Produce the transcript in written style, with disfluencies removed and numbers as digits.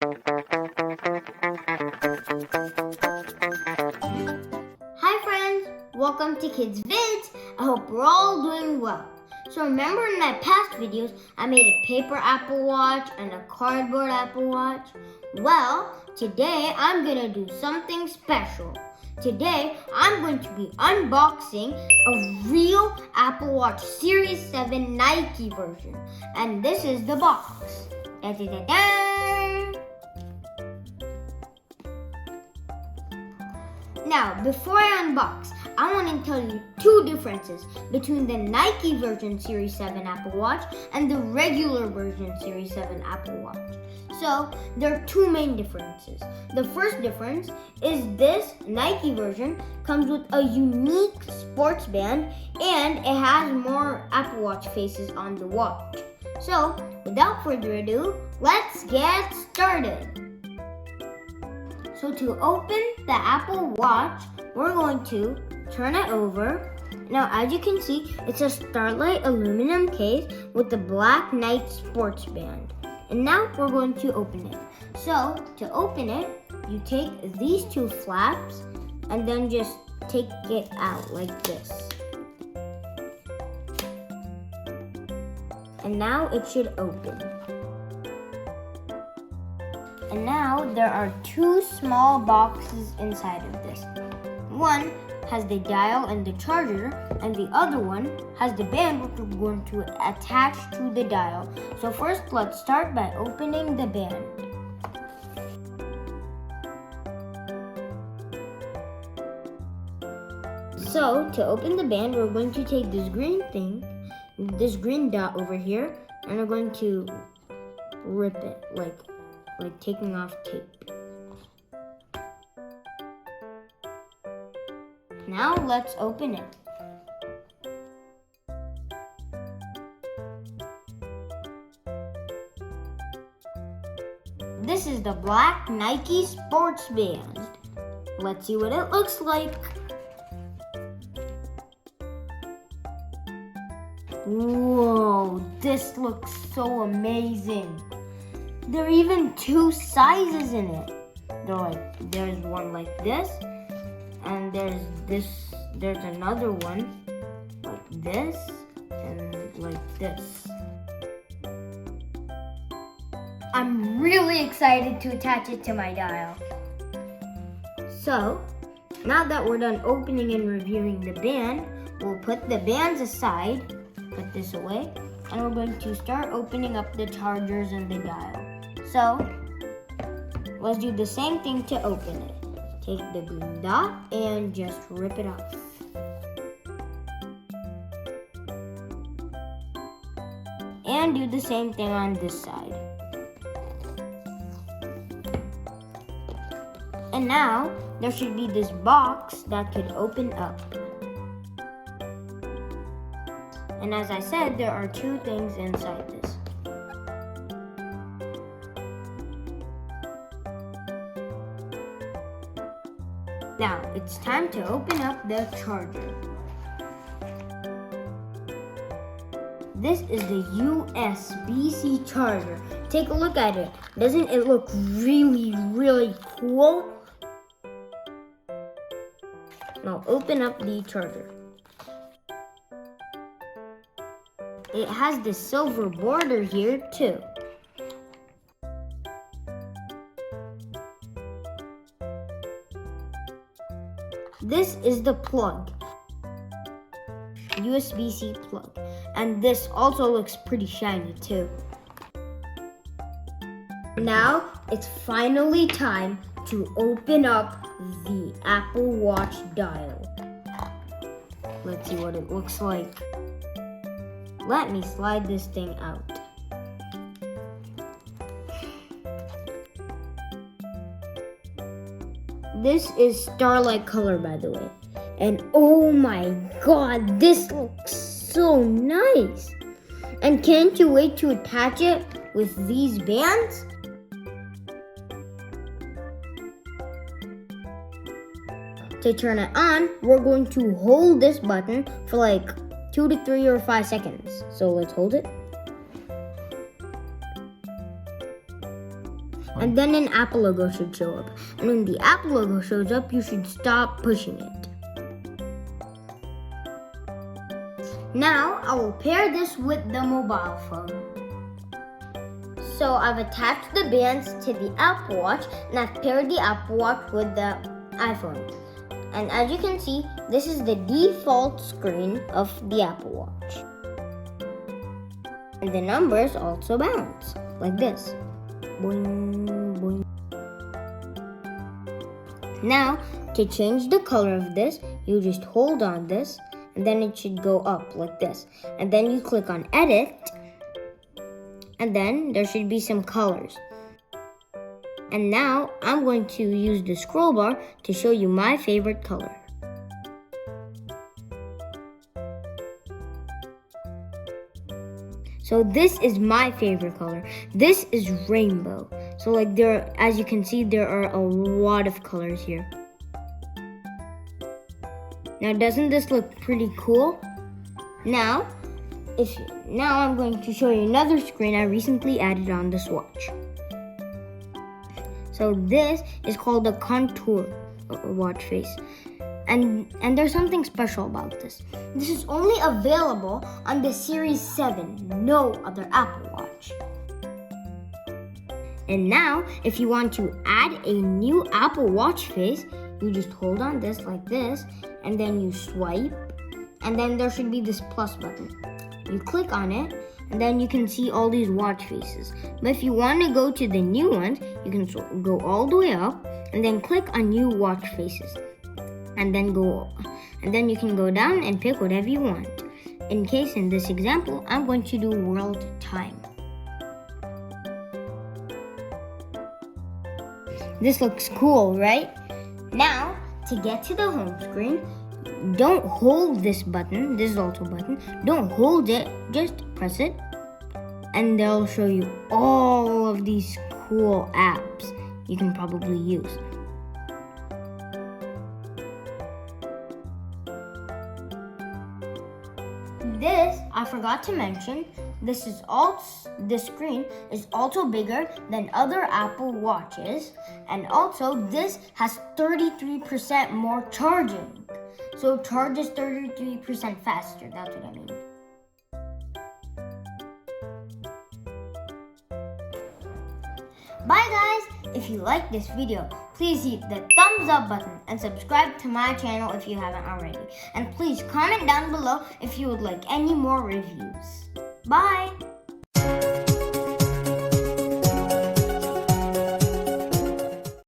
Hi friends, welcome to Kidz Vidz. I hope we're all doing well. So remember in my past videos, I made a paper Apple Watch and a cardboard Apple Watch? Well, today I'm gonna do something special. Today, I'm going to be unboxing a real Apple Watch Series 7 Nike version. And this is the box. Da-da-da-da. Now, before I unbox, I want to tell you two differences between the Nike version Series 7 Apple Watch and the regular version Series 7 Apple Watch. So, there are two main differences. The first difference is this Nike version comes with a unique sports band and it has more Apple Watch faces on the watch. So, without further ado, let's get started. So to open the Apple Watch, we're going to turn it over. Now, as you can see, it's a Starlight aluminum case with the black Nike sports band. And now we're going to open it. So to open it, you take these two flaps and then just take it out like this. And now it should open. And now there are two small boxes inside of this. One has the dial and the charger, and the other one has the band which we're going to attach to the dial. So first, let's start by opening the band. So to open the band, we're going to take this green thing, this green dot over here, and we're going to rip it like taking off tape. Now let's open it. This is the black Nike sports band. Let's see what it looks like. Whoa, this looks so amazing. There are even two sizes in it. There's one like this, and there's another one like this, and like this. I'm really excited to attach it to my dial. So, now that we're done opening and reviewing the band, we'll put the bands aside, put this away, and we're going to start opening up the chargers and the dial. So, let's do the same thing to open it. Take the green dot and just rip it off. And do the same thing on this side. And now, there should be this box that could open up. And as I said, there are two things inside this. Now, it's time to open up the charger. This is the USB-C-charger. Take a look at it. Doesn't it look really, really cool? Now, open up the charger. It has the silver border here, too. This is the plug, USB-C plug, and this also looks pretty shiny too. Now it's finally time to open up the Apple Watch dial. Let's see what it looks like. Let me slide this thing out. This is Starlight color, by the way. And oh my god, this looks so nice. And can't you wait to attach it with these bands? To turn it on, we're going to hold this button for like 2 to 3 or 5 seconds. So let's hold it. And then an Apple logo should show up. And when the Apple logo shows up, you should stop pushing it. Now, I will pair this with the mobile phone. So I've attached the bands to the Apple Watch and I've paired the Apple Watch with the iPhone. And as you can see, this is the default screen of the Apple Watch. And the numbers also bounce, like this. Boing, boing. Now, to change the color of this, you just hold on this, and then it should go up like this. And then you click on Edit, and then there should be some colors. And now, I'm going to use the scroll bar to show you my favorite color. So this is my favorite color. This is rainbow. So like as you can see, there are a lot of colors here. Now doesn't this look pretty cool? Now I'm going to show you another screen I recently added on this watch. So this is called the contour watch face. And there's something special about this. This is only available on the Series 7, no other Apple Watch. And now, if you want to add a new Apple Watch face, you just hold on this like this, and then you swipe, and then there should be this plus button. You click on it, and then you can see all these watch faces. But if you want to go to the new ones, you can go all the way up, and then click on new watch faces. And then you can go down and pick whatever you want. In this example, I'm going to do world time. This looks cool, right? Now, to get to the home screen, don't hold this button. This is also a button. Don't hold it, just press it. And they'll show you all of these cool apps you can probably use. This, I forgot to mention, this screen is also bigger than other Apple Watches, and also this has 33% more charging. So it charges 33% faster, that's what I mean. Bye guys! If you like this video, please hit the thumbs up button and subscribe to my channel if you haven't already. And please comment down below if you would like any more reviews. Bye!